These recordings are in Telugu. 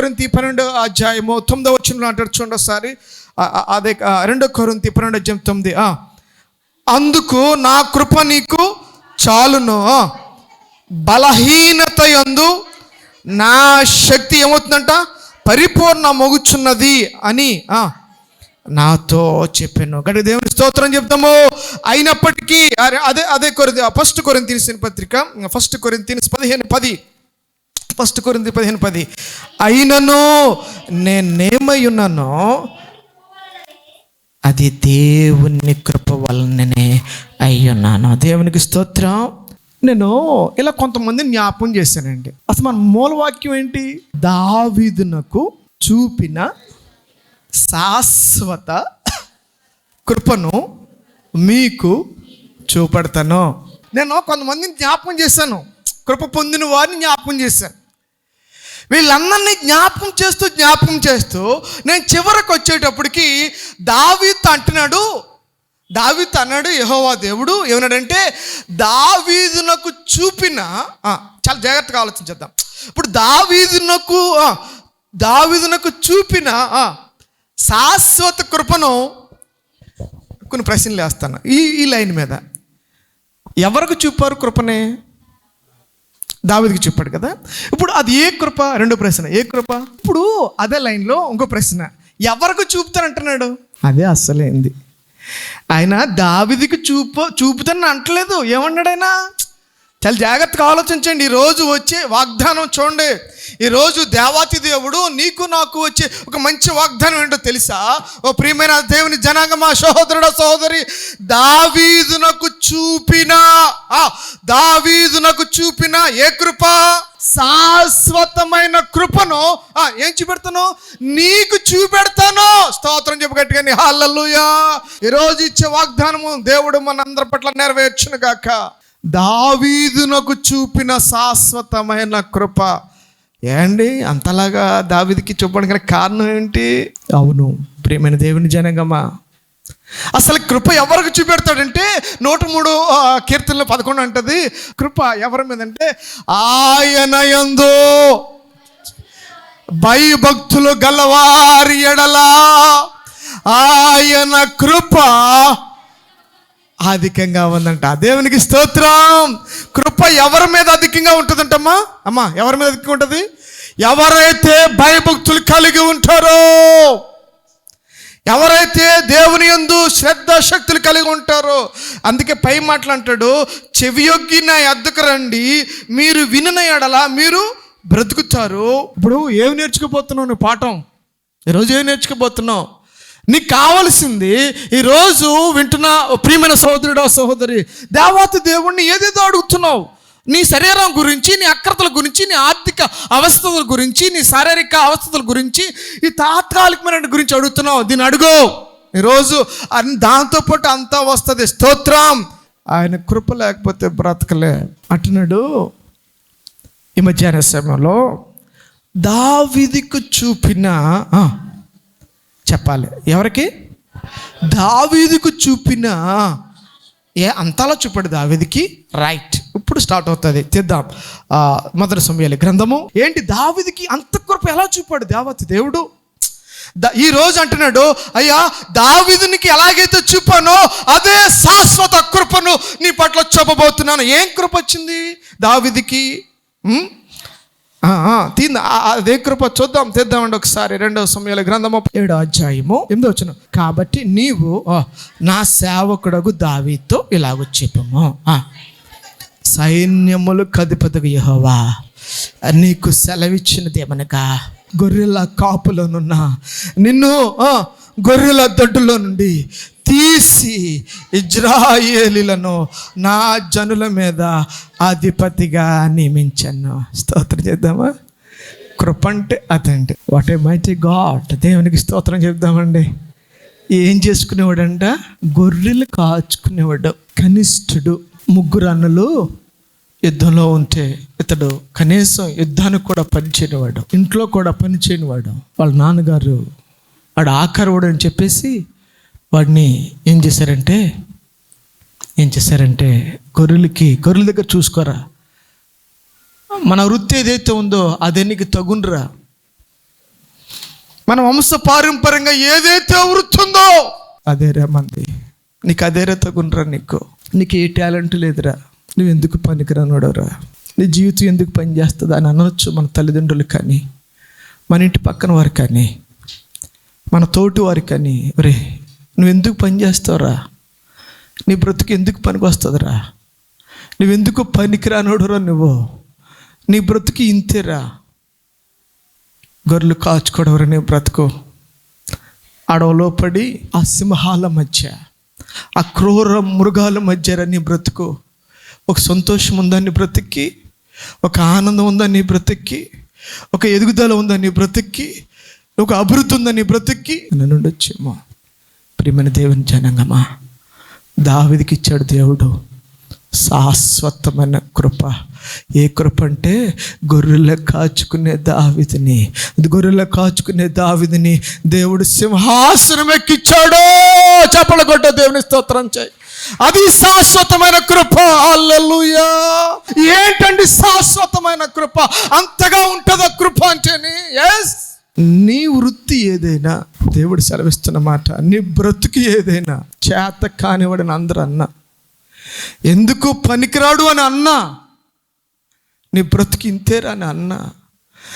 కొరింథీ 12:9 అంటారు చూడండి ఒకసారి. అదే 2 కొరింథీ 12:9. అందుకు నా కృప నీకు చాలును, బలహీనత యందు నా శక్తి ఏమవుతుందంట, పరిపూర్ణ మొగుచున్నది అని నాతో చెప్పాను. గడి దేవుని స్తోత్రం చెప్తాము. అయినప్పటికీ అదే 1 కొరింథీయుల పత్రిక 1 కొరింథీయులు 15:10 అయినను నేనేమై ఉన్నానో అది దేవుని కృప వలననే అయ్యున్నాను. దేవునికి స్తోత్రం. నేను ఇలా కొంతమందిని జ్ఞాపకం చేశానండి. అసలు మన మూలవాక్యం ఏంటి? దావీదునకు చూపిన శాశ్వత కృపను మీకు చూపెడతాను. నేను కొంతమందిని జ్ఞాపకం చేశాను, కృప పొందిన వారిని జ్ఞాపకం చేశాను. వీళ్ళందరినీ జ్ఞాపకం చేస్తూ నేను చివరికి వచ్చేటప్పటికి దావీదు అన్నాడు యెహోవా దేవుడు ఏమన్నాడంటే, దావీదునకు చూపిన, చాలా జాగ్రత్తగా ఆలోచించేద్దాం. ఇప్పుడు దావీదునకు చూపిన శాశ్వత కృపను కొన్ని ప్రశ్నలు వేస్తాను ఈ లైన్ మీద. ఎవరికి చూపారు కృపనే? దావీదుకి చెప్పాడు కదా. ఇప్పుడు అది ఏ కృప? 2 ప్రశ్న. ఏ కృప? ఇప్పుడు అదే లైన్లో ఇంకో ప్రశ్న, ఎవరికి చూపుతానంటున్నాడు? అదే అస్సలేంది. ఆయన దావీదుకి చూపుతానని అంటలేదు. ఏమన్నాడు ఆయన? చాలా జాగ్రత్తగా ఆలోచించండి. ఈరోజు వచ్చే వాగ్దానం చూడండి. ఈరోజు దేవాతి దేవుడు నీకు నాకు వచ్చే ఒక మంచి వాగ్దానం ఏంటో తెలుసా? ఓ ప్రియమైన దేవుని జనాంగమా, సహోదరుడు సహోదరి, దావీదునకు చూపిన ఏ కృప? శాశ్వతమైన కృపను ఏం చూపెడతాను? నీకు చూపెడతాను. స్తోత్రం చెప్పు గట్టిగా, హల్లెలూయా. ఈరోజు ఇచ్చే వాగ్దానము దేవుడు మనందరి పట్ల నెరవేర్చును గాక. దావీదునకు చూపిన శాశ్వతమైన కృప. ఏండి అంతలాగా దావీదుకి చూపడానికి కారణం ఏంటి? అవును ప్రియమైన దేవుని జనాంగమా, అసలు కృప ఎవరికి చూపెడతాడంటే 103 కీర్తనలో 11 అంటది, కృప ఎవరి మీద అంటే ఆయన యందు భయభక్తులు గలవారి ఎడల ఆయన కృప అధికంగా ఉందంట. దేవునికి స్తోత్రం. కృప ఎవరి మీద అధికంగా ఉంటుందంటమ్మా? ఎవరి మీద అధికంగా ఉంటుంది? ఎవరైతే భయభక్తులు కలిగి ఉంటారో, ఎవరైతే దేవుని యందు శ్రద్ధాశక్తులు కలిగి ఉంటారో. అందుకే పై మాటలు అంటాడు, చెవియొగ్గి నా యొద్దకు రండి, మీరు వినిన ఎడల మీరు బ్రతుకుతారు. ఇప్పుడు ఏమి నేర్చుకోబోతున్నావు నువ్వు పాఠం? ఈరోజు ఏమి నేర్చుకోబోతున్నావు? నీకు కావలసింది ఈరోజు వింటున్న ప్రియమైన సహోదరుడు సహోదరి, దేవాతి దేవుణ్ణి ఏదేదో అడుగుతున్నావు. నీ శరీరం గురించి, నీ అక్రతల గురించి, నీ ఆర్థిక అవస్థల గురించి, నీ శారీరక అవస్థల గురించి, ఈ తాత్కాలికమైన గురించి అడుగుతున్నావు. దీన్ని అడుగు. ఈరోజు దాంతోపాటు అంతా వస్తుంది. స్తోత్రం. ఆయన కృప లేకపోతే బ్రతకలే అంటున్నాడు. ఈ మధ్యాహ్న సమయంలో దావీదుకు చూపిన, చెప్పాలి ఎవరికి? దావీదుకు చూపిన, అంతలా చూపాడు దావీదుకి. రైట్, ఇప్పుడు స్టార్ట్ అవుతుంది. తీద్దాం 1 సమూయేలు గ్రంథము. ఏంటి దావీదుకి అంత కృప ఎలా చూపాడు దేవతి దేవుడు? ఈ రోజు అంటున్నాడు, అయ్యా దావీదునికి ఎలాగైతే చూపానో అదే శాశ్వత కృపను నీ పట్ల చూపబోతున్నాను. ఏం కృప వచ్చింది దావీదుకి? అదే కృప తెద్దామండి ఒకసారి. 2 సమూయేలు గ్రంథము 7:8 కాబట్టి నీవు నా సేవకుడగు దావీదుతో ఇలాగ చెప్పము, సైన్యములకు అధిపతిగా యెహోవా నీకు సెలవిచ్చినదేమనగా, గొర్రెల కాపులోనున్న నిన్ను గొర్రెల దొడ్డులో నుండి తీసి ఇజ్రాయేలీలను నా జనుల మీద అధిపతిగా నియమించాను. స్తోత్రం చేద్దామా? కృప అంటే అదండి. What a mighty God. దేవునికి స్తోత్రం చెప్దామండి. ఏం చేసుకునేవాడంట? గొర్రెలు కాచుకునేవాడు. కనిష్ఠుడు. 3 అన్నలు యుద్ధంలో ఉంటే ఇతడు కనీసం యుద్ధానికి కూడా పనిచేయనివాడు, ఇంట్లో కూడా పనిచేయనివాడు. వాళ్ళ నాన్నగారు వాడు ఆఖరువాడు అని చెప్పేసి వాడిని ఏం చేశారంటే గొర్రెల దగ్గర చూసుకోరా, మన వృత్తి ఏదైతే ఉందో అదే నీకు తగునరా, మన వంశ పారంపర్యంగా ఏదైతే వృత్తుందో అదేరా మంది. నీకు అదేరా తగునరా, నీకు ఏ టాలెంట్ లేదురా, నువ్వు ఎందుకు పనికిరానోడరా, నీ జీవితం ఎందుకు పని చేస్తుందా అని అనవచ్చు మన తల్లిదండ్రులు కానీ, మన ఇంటి పక్కన వారు కానీ, మన తోటి వారు కానీ. ఒరే నువ్వు ఎందుకు పని చేస్తావురా, నీ బ్రతుకు ఎందుకు పనికి వస్తుందిరా, నువ్వెందుకు పనికిరానోడురా, నీ బ్రతుకు ఇంతేరా. గొర్రెలు కాచుకోవడం నీ బ్రతుకు. అడవిలో పడి ఆ సింహాల మధ్య, ఆ క్రూర మృగాల మధ్య నీ బ్రతుకు. ఒక సంతోషం ఉందా నీ బ్రతుక్కి, ఒక ఆనందం ఉందా నీ బ్రతుక్కి, ఒక ఎదుగుదల ఉందా నీ బ్రతుక్కి, ఒక అభివృద్ధి ఉందా నీ బ్రతుక్కి అని ఉండొచ్చేమో. ప్రియమైన దేవుని జనాంగమా, దావీదుకి ఇచ్చాడు దేవుడు శాశ్వతమైన కృప. ఏ కృప అంటే గొర్రెల కాచుకునే దావీదుని దేవుడు సింహాసనం ఎక్కిచ్చాడు. చప్పలు కొట్ట దేవుని స్తోత్రం చేయి. అది శాశ్వతమైన కృప. హల్లెలూయా. ఏంటండి శాశ్వతమైన కృప? అంతగా ఉంటుందా కృప అంటేని? ఎస్. నీ వృత్తి ఏదైనా, దేవుడు సెలవిస్తున్న మాట, నీ బ్రతుకు ఏదైనా, చేత కానివాడని అందరూ అన్నా, ఎందుకు పనికిరాడు అని అన్నా, నీ బ్రతుకు ఇంతేరా అని అన్నా,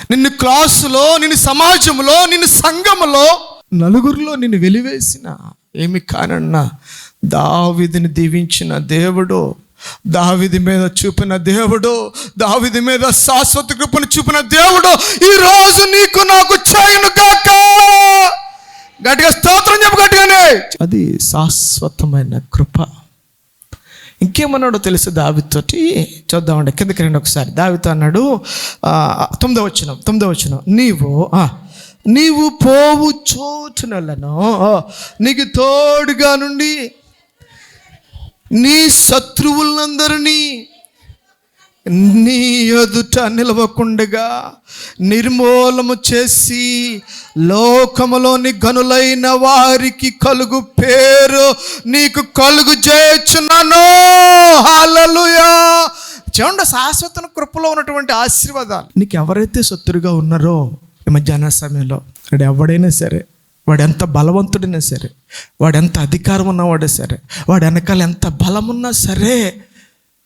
నిన్ను క్లాసులో, నిన్ను సమాజంలో, నిన్ను సంఘములో, నలుగురిలో నిన్ను వెలివేసిన ఏమి కానన్నా, దావీదుని దీవించిన దేవుడు, దావీదు మీద చూపిన దేవుడు, దావీదు మీద శాశ్వత కృపను చూపిన దేవుడు ఈరోజు నీకు నాకు చేయను గాక. గట్టిగా స్తోత్రం చెప్పు, గట్టిగానే. అది శాశ్వతమైన కృప. ఇంకేమన్నాడో తెలుసు దావీదుతోటి? చూద్దామండి, కిందకి రండి ఒకసారి. దావీదు అన్నాడు 9వ వచనం, నీవు పోవు చోటునలను నీకు తోడుగా నుండి నీ శత్రువులందరినీ నీ ఎదుట నిలవకుండగా నిర్మూలము చేసి లోకములోని గనులైన వారికి కలుగు పేరు నీకు కలుగు చేయుచున్నాను. హల్లెలూయా. చూడండి, శాశ్వత కృపలో ఉన్నటువంటి ఆశీర్వాదాలు. నీకు ఎవరైతే శత్రుగా ఉన్నారో ఈ మధ్యాహ్న సమయంలో, వాడు ఎవడైనా సరే, వాడు ఎంత బలవంతుడైనా సరే, వాడు ఎంత అధికారం ఉన్నవాడే సరే, వాడు వెనకాల ఎంత బలం ఉన్నా సరే,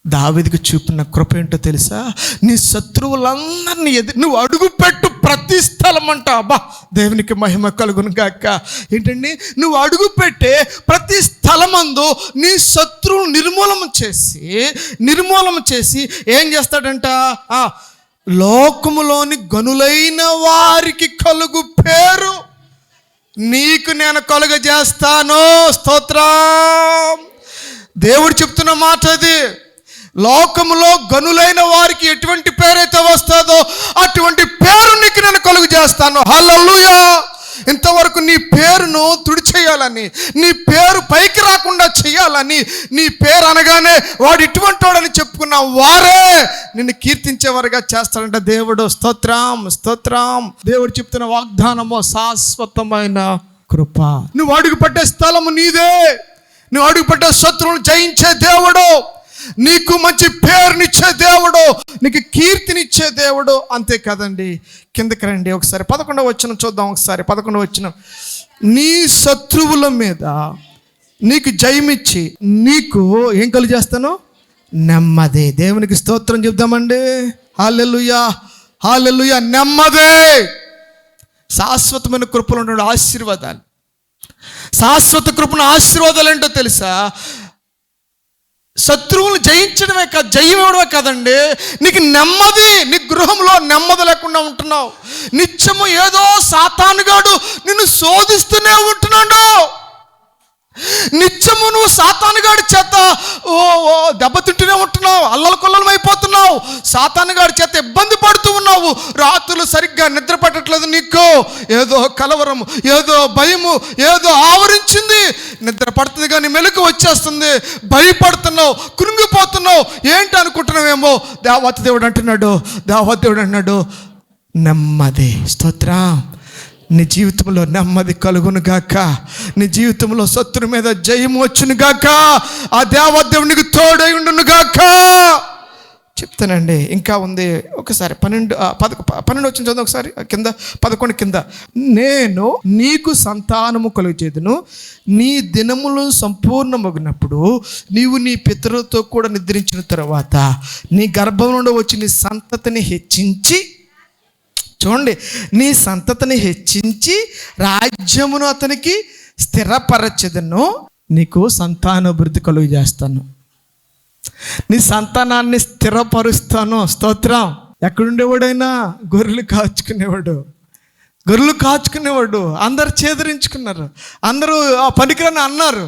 దావీదుకు చూపిన కృప ఏంటో తెలుసా? నీ శత్రువులందరినీ నువ్వు అడుగుపెట్టు ప్రతి స్థలం అంట. అబ్బా, దేవునికి మహిమ కలుగును గాక. ఏంటండి? నువ్వు అడుగుపెట్టే ప్రతి స్థలమందు నీ శత్రువులు నిర్మూలన చేసి ఏం చేస్తాడంట? లోకములోని గనులైన వారికి కలుగు పేరు నీకు నేను కలుగజేస్తాను. స్తోత్రం. దేవుడు చెప్తున్న మాట అది. లోకములో గనులైన వారికి ఎటువంటి పేరైతే వస్తుందో అటువంటి పేరు నీకు నేను కలుగు చేస్తాను. హల్లెలూయా. ఇంతవరకు నీ పేరును తుడిచేయాలని, నీ పేరు పైకి రాకుండా చేయాలని, నీ పేరు అనగానే వాడు ఇటువంటి వాడని చెప్పుకున్న వారే నిన్ను కీర్తించేవారుగా చేస్తాడంట దేవుడు. స్తోత్రం, స్తోత్రం. దేవుడు చెప్తున్న వాగ్దానము శాశ్వతమైన కృప. నువ్వు అడుగుపట్టే స్థలము నీదే. నువ్వు అడుగుపట్టే శత్రువులను జయించే దేవుడు, నీకు మంచి పేరునిచ్చే దేవుడు, నీకు కీర్తినిచ్చే దేవుడు. అంతే కదండి. కిందకి రండి ఒకసారి. 11వ వచనం చూద్దాం ఒకసారి. 11వ వచనం, నీ శత్రువుల మీద నీకు జయమిచ్చి నీకు ఏం కలుగజేస్తాను? నెమ్మది. దేవునికి స్తోత్రం చెప్దామండి. హల్లెలూయా, హల్లెలూయా. నెమ్మదే. శాశ్వతమైన కృపలో ఉన్న ఆశీర్వాదాలు. శాశ్వత కృపను ఆశీర్వాదాలు ఏంటో తెలుసా? శత్రువులు జయించడమే కాదు, జయం ఇవ్వడమే కాదండి, నీకు నెమ్మది. నీ గృహంలో నెమ్మది లేకుండా ఉంటున్నావు. నిత్యము ఏదో సాతానుగాడు నిన్ను శోధిస్తూనే ఉంటున్నాడు. నిత్యము నువ్వు సాతానుగాడి చేత దెబ్బతింటూనే ఉంటున్నావు, అల్లలకొల్లలం అయిపోతున్నావు, సాతానుగాడి చేత ఇబ్బంది పడుతూ ఉన్నావు. రాత్రులు సరిగ్గా నిద్ర పట్టట్లేదు నీకు. ఏదో కలవరము, ఏదో భయము, ఏదో ఆవరించింది. నిద్ర పడుతుంది కానీ మెలకు వచ్చేస్తుంది. భయపడుతున్నావు, కృంగిపోతున్నావు. ఏంటి అనుకుంటున్నావేమో. దేవత దేవుడు అంటున్నాడు నెమ్మది. స్తోత్రం. నీ జీవితంలో నెమ్మది కలుగును గాక. నీ జీవితంలో శత్రు మీద జయం వచ్చును గాక. ఆ దేవదేవునికి తోడై ఉండును గాక. చెప్తానండి, ఇంకా ఉంది. ఒకసారి 12 వచ్చిన చదువు ఒకసారి, కింద 11 కింద. నేను నీకు సంతానము కలుగజేయుదును, నీ దినములు సంపూర్ణమగినప్పుడు నీవు నీ పితరులతో కూడా నిద్రించిన తర్వాత నీ గర్భం నుండి వచ్చి నీ సంతతిని హెచ్చించి, చూడండి, నీ సంతతిని హెచ్చించి రాజ్యమును అతనికి స్థిరపరచెదను, నీకు సంతానాభివృద్ధి కలుగు చేస్తాను, నీ సంతానాన్ని స్థిరపరుస్తాను. స్తోత్రం. ఎక్కడుండేవాడైనా గొర్రెలు కాచుకునేవాడు. అందరు చేదరించుకున్నారు, అందరూ ఆ పనికిరాని అన్నారు.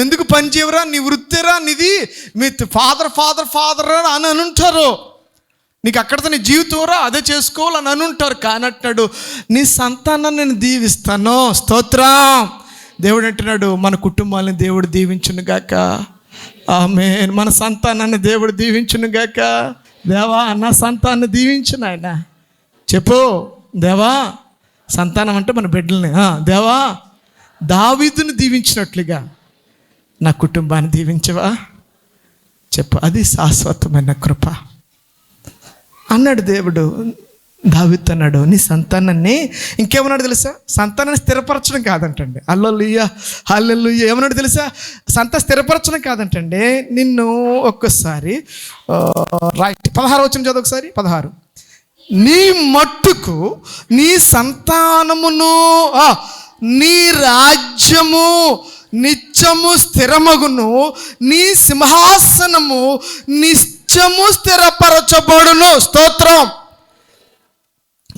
ఎందుకు పని చేయవరా, నీ వృత్తిరా, నీది మీ ఫాదర్ అని అనుంటారు. నీకు అక్కడితో నీ జీవితంరా, అదే చేసుకోవాలని అనుంటారు. కానట్టాడు, నీ సంతానాన్ని నేను దీవిస్తాను. స్తోత్రం. దేవుడు అంటున్నాడు, మన కుటుంబాలను దేవుడు దీవించును గాక. ఆమేన్. మన సంతానాన్ని దేవుడు దీవించును గాక. దేవా, నా సంతానాన్ని దీవించు నాయన. చెప్పు, దేవా, సంతానం అంటే మన బిడ్డల్ని. దేవా, దావీదుని దీవించినట్లుగా నా కుటుంబాన్ని దీవించవా? చెప్పు. అది శాశ్వతమైన కృప అన్నాడు దేవుడు. దావీదు అన్నాడు, నీ సంతానాన్ని, ఇంకేమన్నాడు తెలుసా? సంతానాన్ని స్థిరపరచడం కాదంటండి. హల్లెలూయా. ఏమన్నాడు తెలుసా? స్థిరపరచడం కాదంటండి. నిన్ను ఒక్కసారి రైట్ 16 వచ్చిన చదువు ఒకసారి. 16. నీ మట్టుకు నీ సంతానమును నీ రాజ్యము నిత్యము స్థిరమగును, నీ సింహాసనము నిత్యము స్థిరపరచబడును. స్తోత్రం.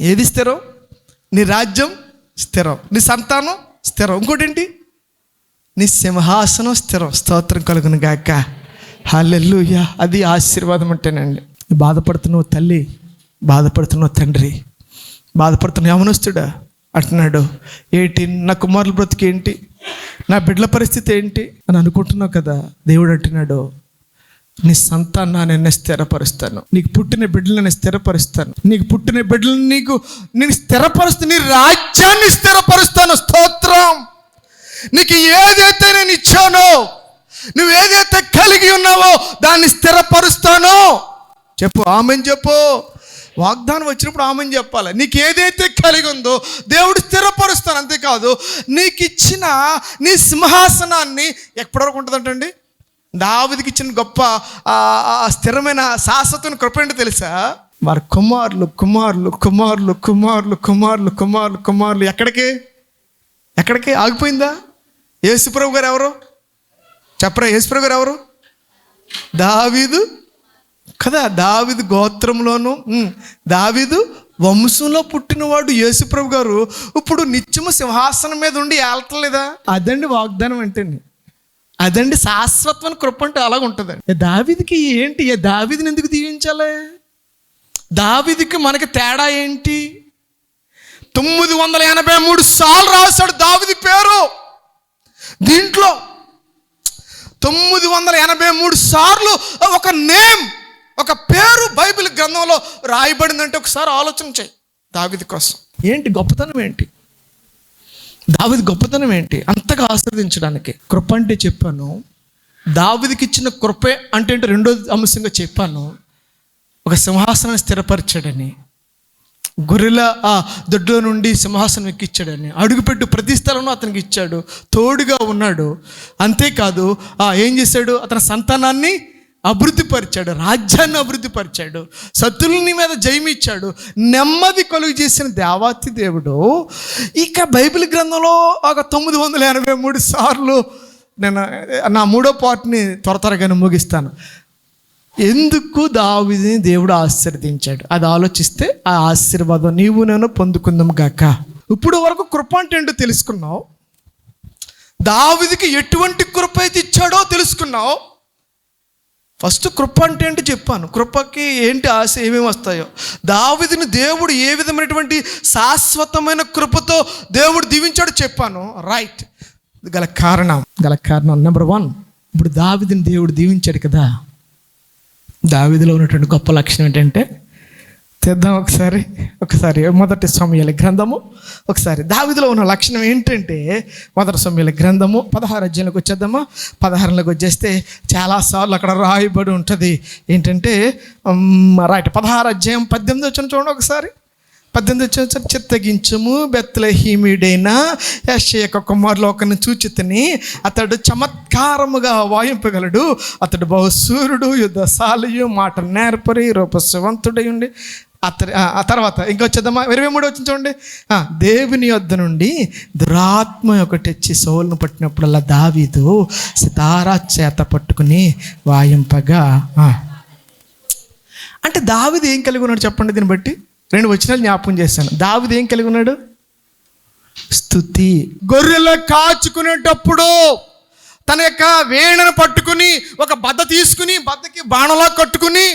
ఏది స్థిరం? నీ రాజ్యం స్థిరం, నీ సంతానం స్థిరం, ఇంకోటి ఏంటి? నీ సింహాసనం స్థిరం. స్తోత్రం కలుగును గాక. హల్లెలూయా. అది ఆశీర్వాదం అంటేనండి. బాధపడుతున్నావు తల్లి, బాధపడుతున్నావు తండ్రి, బాధపడుతున్నావు యవనస్తుడా అంటున్నాడు, ఏంటి నా కుమారుల బ్రతికి ఏంటి, నా బిడ్డల పరిస్థితి ఏంటి అని అనుకుంటున్నావు కదా. దేవుడు అంటున్నాడు, నీ సంతానాన్ని నేను స్థిరపరుస్తాను, నీకు పుట్టిన బిడ్డలను నేను స్థిరపరుస్తాను, నీకు పుట్టిన బిడ్డలను నేను స్థిరపరుస్తాను, నీ రాజ్యాన్ని స్థిరపరుస్తాను. స్తోత్రం. నీకు ఏదైతే నేను ఇచ్చానో, నువ్వు ఏదైతే కలిగి ఉన్నావో దాన్ని స్థిరపరుస్తాను. చెప్పు, ఆమెన్ చెప్పు. వాగ్దానం వచ్చినప్పుడు ఆమెన్ చెప్పాలి. నీకు ఏదైతే కలిగి ఉందో దేవుడు స్థిరపరుస్తాను. అంతేకాదు, నీకు ఇచ్చిన నీ సింహాసనాన్ని ఎప్పటి వరకు ఉంటుందంటండి? దావీదుకి ఇచ్చిన గొప్ప స్థిరమైన శాశ్వతమైన కృప ఏంటో తెలుసా? వారి కుమారులు ఎక్కడికి ఆగిపోయిందా? యేసుప్రభు గారు ఎవరు చెప్పరా? యేసుప్రభు గారు ఎవరు? దావీదు కదా. దావీదు గోత్రంలోను దావీదు వంశంలో పుట్టినవాడు యేసుప్రభు గారు ఇప్పుడు నిత్యము సింహాసనం మీద ఉండి ఏలట్లేదా? అదండి వాగ్దానం అంటేండి. అదండి శాశ్వతమైన కృప అంటే అలాగ ఉంటుందండి. దావీదుకి ఏంటి? దావీదుని ఎందుకు దీవించాలి? దావీదుకి మనకి తేడా ఏంటి? 983 సార్లు రాశాడు దావీదు పేరు. దీంట్లో 983 సార్లు ఒక నేమ్, ఒక పేరు బైబిల్ గ్రంథంలో రాయబడిందంటే ఒకసారి ఆలోచన చేయి. దావీదు కోసం ఏంటి గొప్పతనం ఏంటి? దావీదు గొప్పతనం ఏంటి? అంతగా ఆశీర్వదించడానికి కృప అంటే చెప్పాను. దావీదుకి ఇచ్చిన కృపే అంటే రెండో అంశంగా చెప్పాను. ఒక సింహాసనాన్ని స్థిరపరిచాడని, గొర్రెల దొడ్లో నుండి సింహాసనం ఎక్కించాడని, అడుగుపెట్టు ప్రతి స్థలంలో అతనికి ఇచ్చాడు, తోడుగా ఉన్నాడు. అంతేకాదు ఏం చేశాడు? అతని సంతానాన్ని అభివృద్ధిపరిచాడు, రాజ్యాన్ని అభివృద్ధిపరిచాడు, శత్రువుని మీద జయమిచ్చాడు, నెమ్మది కలుగు చేసిన దేవాతి దేవుడు. ఇక బైబిల్ గ్రంథంలో ఒక 983 సార్లు, నేను నా 3వ పార్ట్ని త్వరగానే ముగిస్తాను. ఎందుకు దావీదుని దేవుడు ఆశీర్వదించాడు అది ఆలోచిస్తే ఆ ఆశీర్వాదం నీవు నేను పొందుకుందాం గాక. ఇప్పుడు వరకు కృప అంటే ఏంటో తెలుసుకున్నావు. దావీదుకి ఎటువంటి కృప అయితే ఇచ్చాడో తెలుసుకున్నావు. ఫస్ట్ కృప అంటే ఏంటి చెప్పాను. కృపకి ఏంటి ఆశ, ఏమేమి వస్తాయో. దావీదుని దేవుడు ఏ విధమైనటువంటి శాశ్వతమైన కృపతో దేవుడు దీవించాడు చెప్పాను. రైట్. గల కారణం నెంబర్ 1, ఇప్పుడు దావీదుని దేవుడు దీవించాడు కదా. దావీదులో ఉన్నటువంటి గొప్ప లక్షణం ఏంటంటే తెద్దాం ఒకసారి మొదటి సమూయేలు గ్రంథము. ఒకసారి దావీదులో ఉన్న లక్షణం ఏంటంటే, మొదటి సమూయేలు గ్రంథము 16 అధ్యాయంలోకి వచ్చేద్దామా. 16లోకి వచ్చేస్తే చాలాసార్లు అక్కడ రాయబడి ఉంటుంది ఏంటంటే, రైట్ 16 అధ్యాయం 18 వచ్చిన చూడండి ఒకసారి. 18 వచ్చి, చిత్తగించుము బెత్లెహేమీయుడైన యెషయా కుమారులో ఒకరిని చూచితిని, అతడు చమత్కారముగా వాయింపగలడు, అతడు బహుశూరుడు, యుద్ధశాలియు, మాట నేర్పరి, రూపశవంతుడై ఉండి. ఆ తర్వాత ఇంకొచ్చేద్దామా 23 వచ్చింది చూడండి. దేవుని యొద్ద నుండి దురాత్మ ఒకటి వచ్చి సౌలును పట్టినప్పుడల్లా దావీదు సితారా చేత పట్టుకుని వాయింపగా. అంటే దావీదు ఏం కలిగి ఉన్నాడు చెప్పండి. దీన్ని బట్టి 2 వచనాలు జ్ఞాపకం చేశాను. దావీదు ఏం కలిగి ఉన్నాడు? స్తుతి. గొర్రెల కాచుకునేటప్పుడు తన యొక్క వేణను పట్టుకుని, ఒక బద్ద తీసుకుని, బద్దకి బాణలా కట్టుకుని,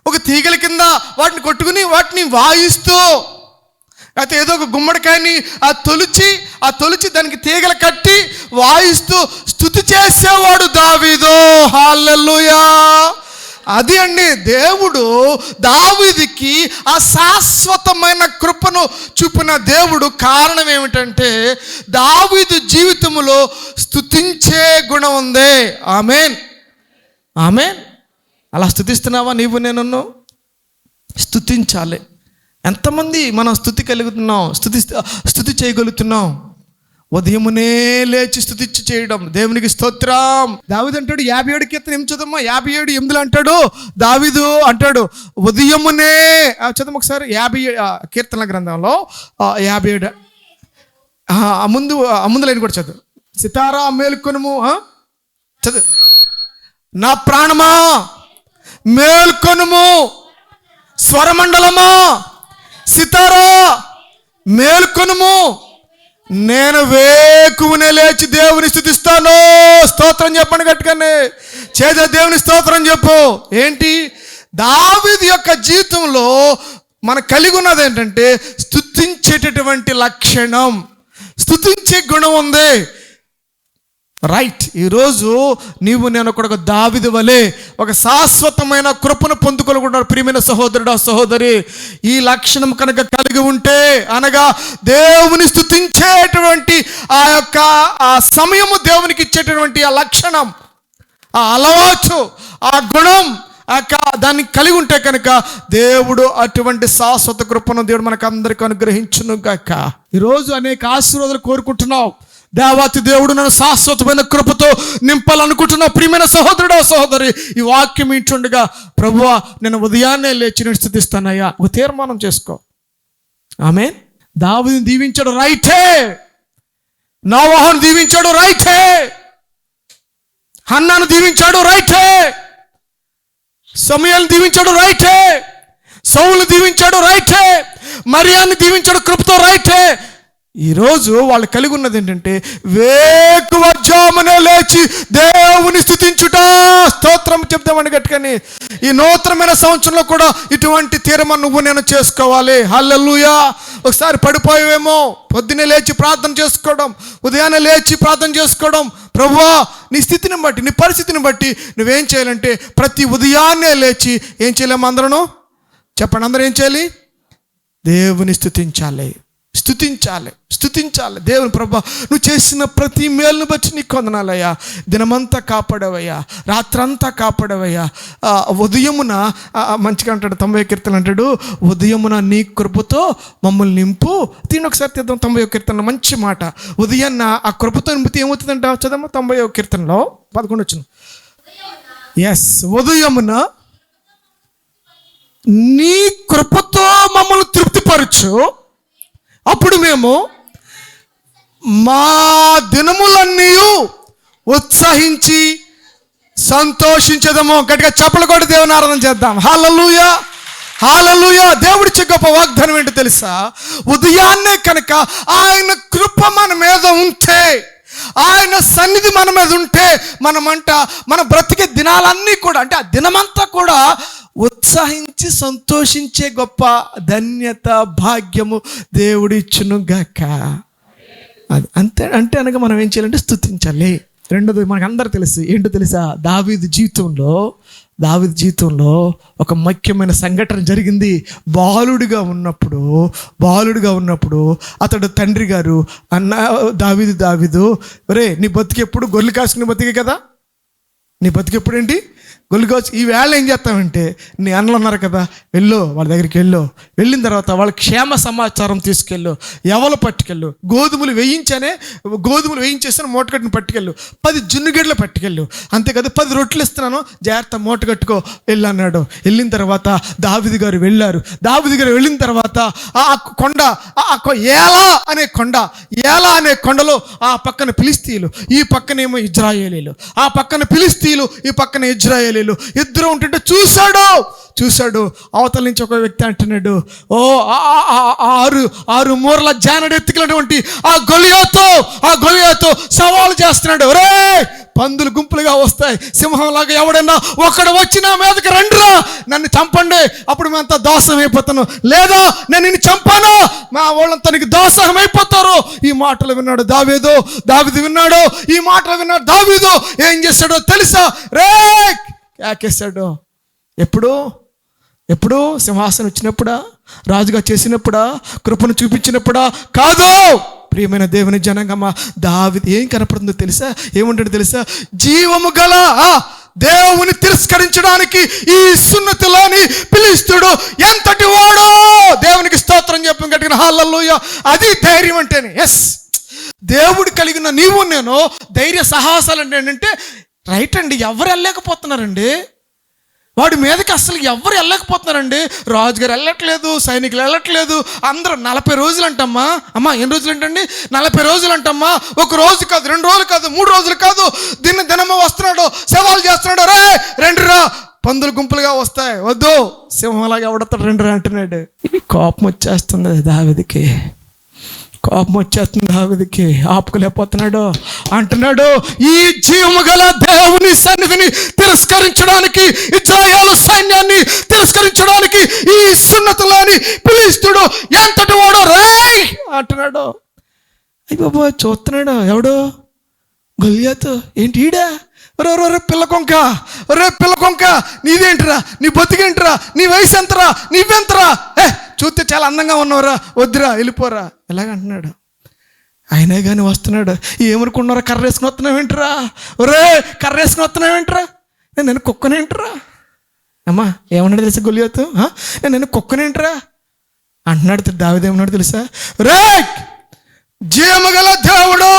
ఒక తీగల కింద వాటిని కొట్టుకుని వాటిని వాయిస్తూ, అయితే ఏదో ఒక గుమ్మడికాయని ఆ తొలిచి దానికి తీగలు కట్టి వాయిస్తూ స్తుతి చేసేవాడు దావీదు. హల్లెలూయా. అది అండి, దేవుడు దావీదుకి ఆ శాశ్వతమైన కృపను చూపిన దేవుడు. కారణం ఏమిటంటే, దావీదు జీవితంలో స్తుతించే గుణం ఉంది. ఆమేన్, ఆమేన్. అలా స్తుతిస్తున్నావా నీవు నేను? స్తుతించాలి. ఎంతమంది మనం స్తుతి కలుగుతున్నాం, స్తుతి చేయగలుగుతున్నాం? ఉదయమునే లేచి స్తుతించి చేయడం. దేవునికి స్తోత్రం. దావీదు అంటాడు 57 కీర్తన ఏం చదమ్మా, 57:8 అంటాడు దావీదు అంటాడు, ఉదయమునే చదమ్మ ఒకసారి 50 కీర్తనల గ్రంథంలో 57 ముందు లైన్ కూడా చదువు. సితారా మేల్కొనుము, చదువు. నా ప్రాణమా మేల్కొనుము, స్వరమండలమా సితారా మేల్కొనుము, నేను వేకువనే లేచి దేవుని స్తుతిస్తాను. స్తోత్రం చెప్పండి గట్టిగానే. దేవుని స్తోత్రం చెప్పు. ఏంటి దావీదు యొక్క జీవితంలో మనకు కలిగి ఉన్నది ఏంటంటే, స్తుతించేటటువంటి లక్షణం, స్తుతించే గుణం ఉంది. రైట్. ఈరోజు నీవు నేను ఒక దావీదు వలె ఒక శాశ్వతమైన కృపను పొందుకోనుకుంటున్నాడు. ప్రియమైన సహోదరుడు, సహోదరి, ఈ లక్షణం కనుక కలిగి ఉంటే, అనగా దేవుని స్తుతించేటువంటి ఆ సమయము, దేవునికి ఇచ్చేటటువంటి ఆ లక్షణం, ఆ అలవాటు, ఆ గుణం దాన్ని కలిగి ఉంటే కనుక దేవుడు అటువంటి శాశ్వత కృపను దేవుడు మనకు అందరికీ అనుగ్రహించును గాక. ఈరోజు అనేక ఆశీర్వాదాలు కోరుకుంటున్నావు. దేవాతి దేవుడు నన్ను శాశ్వతమైన కృపతో నింపాలనుకుంటున్నా. ప్రియమైన సహోదరుడు, సహోదరి, ఈ వాక్యం ఇంటుండగా, ప్రభువా నేను ఉదయాన్నే లేచి నేను స్తుతిస్తానయ్యా, ఒక తీర్మానం చేసుకో. ఆమేన్. దావీదుని దీవించాడు, రైటే. నోవహును దీవించాడు, రైటే. హన్నాను దీవించాడు, రైటే. సమూయేలును దీవించాడు, రైటే. సౌలును దీవించాడు, రైటే. మరియాన్ని దీవించాడు కృపతో, రైటే. ఈరోజు వాళ్ళు కలిగి ఉన్నది ఏంటంటే, వేకువజామునే లేచి దేవుని స్తుతించుట. స్తోత్రం చెప్తామని గట్టుకని. ఈ నూతనమైన సంవత్సరంలో కూడా ఇటువంటి తీర్మానం నువ్వు నేను చేసుకోవాలి. హల్లెలూయా. ఒకసారి పడిపోయావేమో, పొద్దున్నే లేచి ప్రార్థన చేసుకోవడం, ఉదయాన్నే లేచి ప్రార్థన చేసుకోవడం. ప్రభువా నీ స్థితిని బట్టి, నీ పరిస్థితిని బట్టి నువ్వేం చేయాలంటే, ప్రతి ఉదయాన్నే లేచి ఏం చేయలేము? అందరూ చెప్పండి, అందరూ ఏం చేయాలి? దేవుని స్తుతించాలి, స్తుతించాలి, స్తుతించాలి. దేవుని ప్రభా, నువ్వు చేసిన ప్రతి మేలును బట్టి నీకు వందనాలయ్యా. దినమంతా కాపాడవయ్యా, రాత్రంతా కాపాడవయ్యా. ఉదయమున మంచిగా అంటాడు 90 కీర్తన అంటాడు, ఉదయమున నీ కృపతో మమ్మల్ని నింపు. దీన్ని ఒకసారి తీద్దాం. 90 కీర్తన మంచి మాట. ఉదయాన్న ఆ కృపతో నింపితే ఏమవుతుందంట? చదమ్మా 90 కీర్తనలో 11 వచ్చిన. ఎస్, ఉదయమున నీ కృపతో మమ్మల్ని తృప్తిపరచు, అప్పుడు మేము మా దినములన్నీ ఉత్సహించి సంతోషించదము. గట్టిగా చప్పలు కొట్టి దేవుని ఆరాధన చేద్దాం. హల్లెలూయా, హల్లెలూయా. దేవుడిచ్చే గొప్ప వాగ్దానం ఏంటో తెలుసా? ఉదయాన్నే కనుక ఆయన కృప మన మీద ఉంటే, ఆయన సన్నిధి మన మీద ఉంటే, మన బ్రతికే దినాలన్నీ కూడా, అంటే ఆ దినమంతా కూడా ఉత్సాహించి సంతోషించే గొప్ప ధన్యత, భాగ్యము దేవుడు ఇచ్చును గాక. అది అంటే అనగా మనం ఏం చేయాలంటే స్తుతించాలి. రెండోది మనకు అందరూ తెలుసు ఏంటో తెలుసా? దావీదు జీవితంలో దావీదు జీవితంలో ఒక ముఖ్యమైన సంఘటన జరిగింది. బాలుడిగా ఉన్నప్పుడు అతడు తండ్రి గారు అన్న దావీదు ఒరే నీ బతికి ఎప్పుడు గొర్రెలు కాసుకుని బతికే కదా, నీ బతికి ఎప్పుడు ఏంటి గొల్లు కావచ్చు. ఈ వేళ ఏం చేస్తామంటే నీ అన్నలు ఉన్నారు కదా, వాళ్ళ దగ్గరికి వెళ్ళిన తర్వాత వాళ్ళ క్షేమ సమాచారం తీసుకెళ్ళు, ఎవరు పట్టుకెళ్ళు, గోధుమలు వేయించేస్తాను మూటగట్టును పట్టుకెళ్ళు, 10 జున్నుగడ్డలు పట్టుకెళ్ళు, అంతేకాదు 10 రొట్టెలు ఇస్తున్నాను జాగ్రత్త మూట కట్టుకో వెళ్ళు అన్నాడు. వెళ్ళిన తర్వాత దావీదు గారు వెళ్ళిన తర్వాత ఆ కొండ ఏలా అనే కొండలో ఆ పక్కన ఫిలిష్తీయులు, ఈ పక్కనేమో ఇజ్రాయేలీలు, ఆ పక్కన ఫిలిష్తీయులు, ఈ పక్కన ఇజ్రాయేలీలు ఇద్దరు ఉంటుంటే చూశాడు. అవతల నుంచి ఒక వ్యక్తి అంటున్నాడు, ఓ 6 మూరల జానడు ఎత్తుకున్నటువంటి ఆ గొలియాతో సవాలు చేస్తున్నాడు. రే పందులు గుంపులుగా వస్తాయి, సింహంలాగా ఎవడన్నా ఒకడు వచ్చి నా మీదకి రండిరా, నన్ను చంపండి, అప్పుడు మేమంతా దాసం అయిపోతాను, లేదా నేను నిన్ను చంపాను, మా వాళ్ళంతా నీకు దాసోహం అయిపోతారు. ఈ మాటలు విన్నాడు దావీదు విన్నాడు. ఈ మాటలు విన్నాడు దావీదు. ఏం చేశాడో తెలుసా? రే కేకేశాడు. ఎప్పుడు సింహాసనం వచ్చినప్పుడా, రాజుగా చేసినప్పుడా, కృపను చూపించినప్పుడా? కాదు. ప్రియమైన దేవుని జనాంగమా, దావీదు ఏం కనపడుతుందో తెలుసా? ఏముంటాడో తెలుసా? జీవము గల దేవుని తిరస్కరించడానికి ఈ సున్నతిలోని ఫిలిష్తీయుడు ఎంతటి వాడో దేవునికి స్తోత్రం చెప్పి గట్టిగా హల్లెలూయా. అది ధైర్యం అంటేనే. ఎస్, దేవుడు కలిగిన నీవు నేను ధైర్య సాహసాలు అంటే ఏంటంటే రైట్ అండి. ఎవరు వెళ్ళలేకపోతున్నారండి వాడి మీదకి, అసలు ఎవరు వెళ్ళలేకపోతున్నారండి. రాజుగారు వెళ్ళట్లేదు, సైనికులు వెళ్ళట్లేదు, అందరూ 40 రోజులు అంటమ్మా. అమ్మా ఎన్ని రోజులు అంటండి? 40 రోజులు అంటమ్మా. 1 రోజు కాదు, 2 రోజులు కాదు, 3 రోజులు కాదు, దినము వస్తున్నాడు, సవాలు చేస్తున్నాడు. రే రండిరా, పందులు గుంపులుగా వస్తాయి, వద్దు, సింహంలాగా ఎవడతాడు, రండిరా అంటున్నాడు. కోపం వచ్చేస్తుంది దావీదుకి, ఆపుకోలేకపోతున్నాడు. అంటున్నాడు, ఈ జీవము గల దేవుని సన్నిధిని తిరస్కరించడానికి, ఇశ్రాయేలు సైన్యాన్ని తిరస్కరించడానికి ఈ సున్నతిలోని ఫిలిష్తీయుడు ఎంతటి వాడో రేయ్ అంటున్నాడు. అయ్య బాబా చూస్తున్నాడు. ఎవడు? గొలియాతు. ఏంటి ఈడా? రే పిల్ల కొంక నీదేంటిరా, నీ బతికేంటిరా, నీ వయసు ఎంతరా, నీవెంతరా, చూస్తే చాలా అందంగా ఉన్నవరా, వద్దురా వెళ్ళిపోరా, ఎలాగంటున్నాడు. అయినా కానీ వస్తున్నాడు. ఏమనుకున్నారా? కర్ర వేసుకుని వస్తున్నావేంట్రా, కర్ర వేసుకుని వస్తున్నావేంట్రా, నేను కుక్కనేంట్రా. అమ్మా ఏమన్నాడు తెలుసా గొలియాతు? నేను కుక్కనేంట్రా అంటున్నాడు. దావీదు ఏమన్నాడు తెలుసా? రే జీవముగల దేవుడు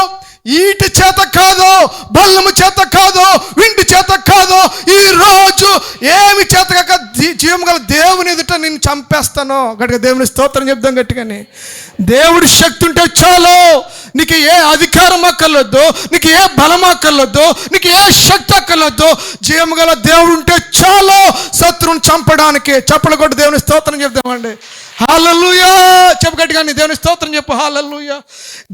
ఈటి చేత కాదు, బల్లము చేత కాదు, వింటి చేత కాదు, ఈ రోజు ఏమి చేత కాక జీవం గల దేవుని ఎదుట నేను చంపేస్తాను. గట్టిగా దేవుని స్తోత్రం చెప్దాం గట్టిగాని. దేవుడి శక్తి ఉంటే చాలు. నీకు ఏ అధికారం అక్కర్లేదు, నీకు ఏ బలం అక్కర్లేదు, నీకు ఏ శక్తి అక్కర్లేదు. జీవం గల దేవుడు ఉంటే చాలు శత్రువుని చంపడానికి. చప్పలు కొట్టి దేవుని స్తోత్రం చెప్దామండి. హల్లెలూయా చెప్పు గట్టిగా, దేవుని స్తోత్రం చెప్పు. హల్లెలూయా.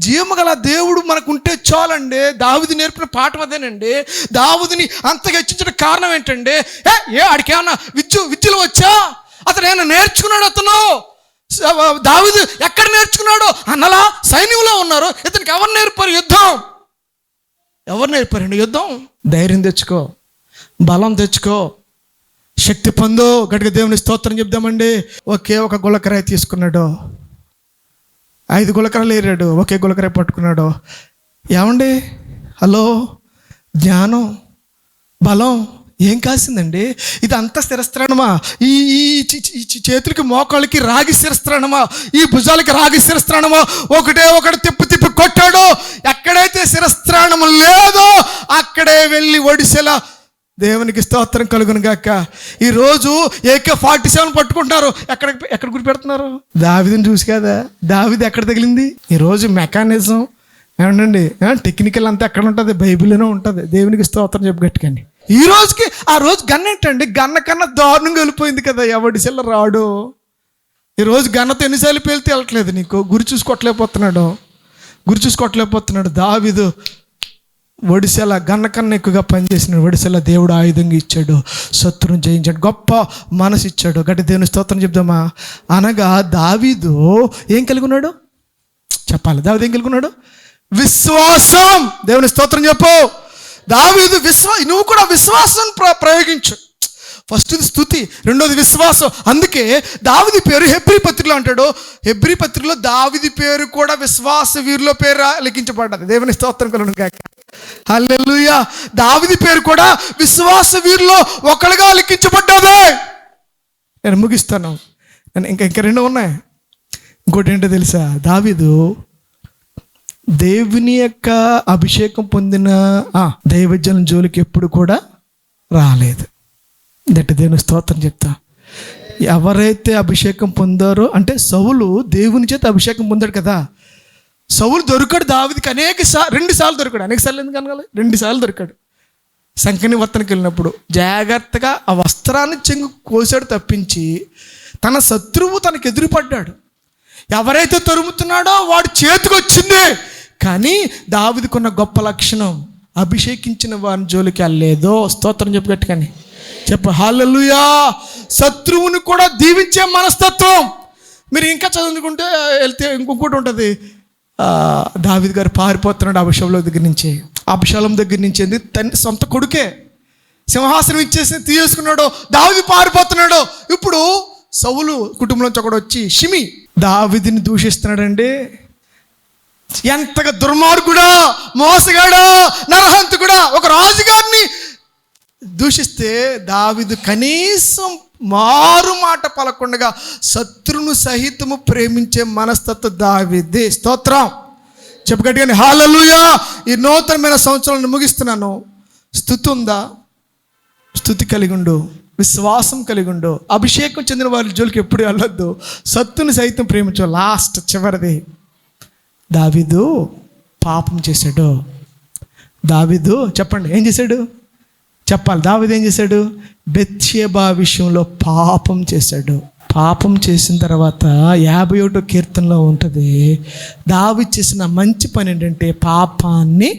జీవము గల దేవుడు మనకు ఉంటే చాలండి. దావీదు నేర్పిన పాఠం అదేనండి. దావీదుని అంతగా హెచ్చించడానికి కారణం ఏంటండి? ఆడికి ఏమన్నా విద్యలు వచ్చా? అతను ఏమన్నా నేర్చుకున్నాడు? అతను దావీదు ఎక్కడ నేర్చుకున్నాడు? అన్నలా సైన్యంలో ఉన్నారు. ఇతనికి ఎవరు నేర్పారు యుద్ధం? ఎవరు నేర్పారండి యుద్ధం? ధైర్యం తెచ్చుకో, బలం తెచ్చుకో, శక్తి పొందో. గట్టిగా దేవుని స్తోత్రం చెప్దామండి. ఒక గులకరాయి తీసుకున్నాడు, 5 గులకరాలు ఏరాడు, ఒకే గులకరాయి పట్టుకున్నాడు. ఏమండి హలో, జ్ఞానం బలం ఏం కాసిందండి? ఇది అంత శిరస్త్రాణమా? ఈ చేతులకి మోకాళ్ళకి రాగి శిరస్త్రాణమా? ఈ భుజాలకి రాగి శిరస్త్రాణమా? ఒకటి తిప్పి కొట్టాడు. ఎక్కడైతే శిరస్త్రాణము లేదో అక్కడే వెళ్ళి ఒడిసెలా. దేవునికి స్తోత్రం కలుగును గాక. ఈరోజు AK-47 పట్టుకుంటున్నారు. ఎక్కడ గురి పెడుతున్నారు? దావీదుని చూసి కదా. దావీదు ఎక్కడ తగిలింది? ఈరోజు మెకానిజం ఏమండి, టెక్నికల్ అంతా ఎక్కడ ఉంటుంది? బైబిల్లోనే ఉంటుంది. దేవునికి స్తోత్రం చెప్పు గట్టికండి. ఈ రోజుకి ఆ రోజు గన్న ఏంటండి? గన్న కన్నా దారుణంగా వెళ్ళిపోయింది కదా. ఎవడి సెల్ల రాడు. ఈరోజు గన్నతో ఎన్నిసార్లు పేలితే వెళ్ళట్లేదు. నీకు గురి చూసుకోవట్లేకపోతున్నాడు. దావీదు ఒడిసెల గన్న కన్నా ఎక్కువగా పనిచేసిన ఒడిసెల దేవుడు ఆయుధంగా ఇచ్చాడు, శత్రువును జయించాడు, గొప్ప మనసు ఇచ్చాడు. గట్టి దేవుని స్తోత్రం చెప్దామా. అనగా దావీదు ఏం కలిగి ఉన్నాడు చెప్పాలి. దావీదు ఏం కలిగి ఉన్నాడు? విశ్వాసం. దేవుని స్తోత్రం చెప్పు. దావీదు నువ్వు కూడా విశ్వాసం ప్రయోగించు. ఫస్ట్ స్తుతి, రెండోది విశ్వాసం. అందుకే దావీదు పేరు హెబ్రీ పత్రికలో అంటాడు, హెబ్రీ పత్రికలో దావీదు పేరు కూడా విశ్వాస వీరిలో పేరు లిఖించబడ్డది. దేవుని స్తోత్రం కలుగును గాక. హల్లెలూయా. దావీదు పేరు కూడా విశ్వాస వీరిలో ఒకళ్ళుగా లిఖించబడ్డది. నేను ముగిస్తాను. ఇంకా రెండు ఉన్నాయి. ఇంకోటి ఏంటో తెలుసా, దావీదు దేవుని యొక్క అభిషేకం పొందిన దైవజనం జోలికి ఎప్పుడు కూడా రాలేదు. దేవుని స్తోత్రం చెప్తా. ఎవరైతే అభిషేకం పొందారో, అంటే సౌలు దేవుని చేత అభిషేకం పొందాడు కదా. సౌలు దొరికాడు దావీదుకి రెండు సార్లు దొరికాడు. అనేక సార్లు ఎందుకు అనగాలి, 2 సార్లు దొరికాడు. సంకని వర్తనకి వెళ్ళినప్పుడు జాగ్రత్తగా ఆ వస్త్రాన్ని చెంగు కోసాడు తప్పించి తన శత్రువు తనకు ఎదురుపడ్డాడు. ఎవరైతే తరుముతున్నాడో వాడు చేతికి వచ్చింది. కానీ దావీదుకున్న గొప్ప లక్షణం, అభిషేకించిన వారిని జోలికి వెళ్ళలేదో. స్తోత్రం చెప్పు గట్టిగాని చెప్పు. హల్లెలూయా. శత్రువుని కూడా దీవించే మనస్తత్వం. మీరు ఇంకా చదువుకుంటే వెళ్తే ఇంకొకటి ఉంటుంది. దావీదు గారు పారిపోతున్నాడు అబషాలోం దగ్గర నుంచి. అబషాలోం దగ్గర నుంచి తన సొంత కొడుకే సింహాసనం ఇచ్చేసి తీసేసుకున్నాడు. దావీదు పారిపోతున్నాడు. ఇప్పుడు సౌలు కుటుంబంలోంచి ఒకడు వచ్చి షిమి దావీదుని దూషిస్తున్నాడండి. ఎంతగా దుర్మార్గుడా, మోసగాడా, నరహంతకుడా, ఒక రాజుగారిని దూషిస్తే దావీదు కనీసం మారు మాట పలకుండగా శత్రును సహితము ప్రేమించే మనస్తత్వం దావీదే. స్తోత్రం చెప్పు గట్టిగాని హల్లెలూయా. ఈ నూతనమైన సంవత్సరాలను ముగిస్తున్నాను. స్తుతి ఉందా? స్తుతి కలిగి ఉండు, విశ్వాసం కలిగి ఉండు. అభిషేకం చెందిన వారి జోలికి ఎప్పుడు వెళ్ళొద్దు. శత్రుని సైతం ప్రేమించు. లాస్ట్ చివరిది, దావీదు పాపం చేశాడు. దావీదు చెప్పండి ఏం చేశాడు? చెప్పాలి. దావీదు ఏం చేశాడు? బెత్షెబా విషయంలో పాపం చేశాడు. పాపం చేసిన తర్వాత 51వ కీర్తనలో ఉంటుంది, దావీదు చేసిన మంచి పని ఏంటంటే పాపాన్ని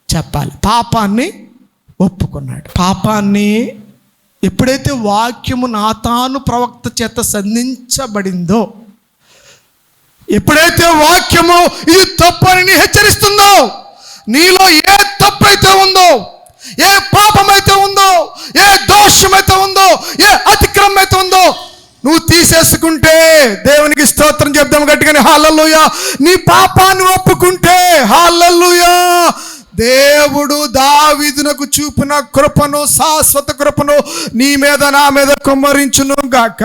చెప్పాలి, పాపాన్ని ఒప్పుకున్నాడు. పాపాన్ని ఎప్పుడైతే వాక్యము నాతాను ప్రవక్త చేత సంధించబడిందో, ఎప్పుడైతే వాక్యము ఇది తప్పని హెచ్చరిస్తుందో, నీలో ఏ తప్పైతే ఉందో, ఏ పాపమైతే ఉందో, ఏ దోషమైతే ఉందో, ఏ అతిక్రమం అయితే ఉందో నువ్వు తీసేసుకుంటే, దేవునికి స్తోత్రం చెప్దాం గట్టిగానే హల్లెలూయా. నీ పాపాన్ని ఒప్పుకుంటే హల్లెలూయా, దేవుడు దావీదునకు చూపిన కృపను, శాశ్వత కృపను నీ మీద నా మీద కుమ్మరించును గాక.